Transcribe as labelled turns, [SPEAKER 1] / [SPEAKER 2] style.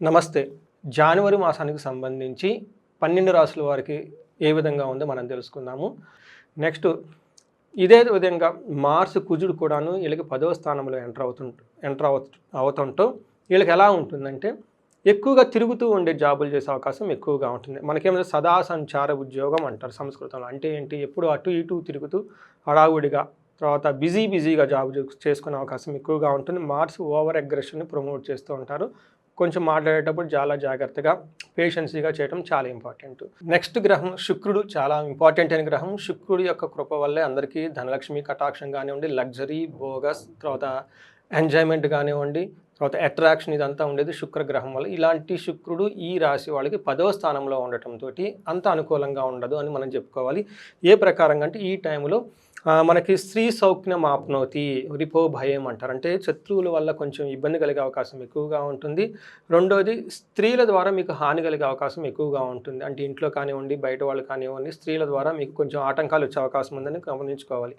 [SPEAKER 1] నమస్తే. జనవరి మాసానికి సంబంధించి 12 రాసుల వారికి ఏ విధంగా ఉందో మనం తెలుసుకుందాము. నెక్స్ట్ ఇదే విధంగా మార్స్, కుజుడు కూడాను వీళ్ళకి 10వ స్థానంలో ఎంటర్ అవుతుంటూ వీళ్ళకి ఎలా ఉంటుందంటే ఎక్కువగా తిరుగుతూ ఉండే జాబులు చేసే అవకాశం ఎక్కువగా ఉంటుంది. మనకేమైనా సదా సంచార ఉద్యోగం అంటారు సంస్కృతంలో. అంటే ఏంటి? ఎప్పుడు అటు ఇటు తిరుగుతూ హడావుడిగా తర్వాత బిజీగా జాబ్ చేసుకునే అవకాశం ఎక్కువగా ఉంటుంది. మార్స్ ఓవర్ అగ్రెషన్ని ప్రమోట్ చేస్తూ ఉంటారు. కొంచెం మాట్లాడేటప్పుడు చాలా జాగ్రత్తగా పేషెన్సీగా చేయడం చాలా ఇంపార్టెంట్. నెక్స్ట్ గ్రహం శుక్రుడు, చాలా ఇంపార్టెంట్ అయిన గ్రహం. శుక్రుడి యొక్క కృప వల్లే అందరికీ ధనలక్ష్మి కటాక్షం కానివ్వండి, లగ్జరీ, బోగస్, తర్వాత ఎంజాయ్మెంట్ కానివ్వండి, తర్వాత అట్రాక్షన్, ఇదంతా ఉండేది శుక్రగ్రహం వల్ల. ఇలాంటి శుక్రుడు ఈ రాశి వాళ్ళకి 10వ స్థానంలో ఉండటంతో అంత అనుకూలంగా ఉండదు అని మనం చెప్పుకోవాలి. ఏ ప్రకారంగా అంటే ఈ టైంలో మనకి స్త్రీ సౌఖ్యం ఆప్నోతి, రిపో భయం అంటారు. అంటే శత్రువుల వల్ల కొంచెం ఇబ్బంది కలిగే అవకాశం ఎక్కువగా ఉంటుంది. రెండోది, స్త్రీల ద్వారా మీకు హాని కలిగే అవకాశం ఎక్కువగా ఉంటుంది. అంటే ఇంట్లో కానివ్వండి, బయట వాళ్ళు కానివ్వండి, స్త్రీల ద్వారా మీకు కొంచెం ఆటంకాలు వచ్చే అవకాశం ఉందని గమనించుకోవాలి.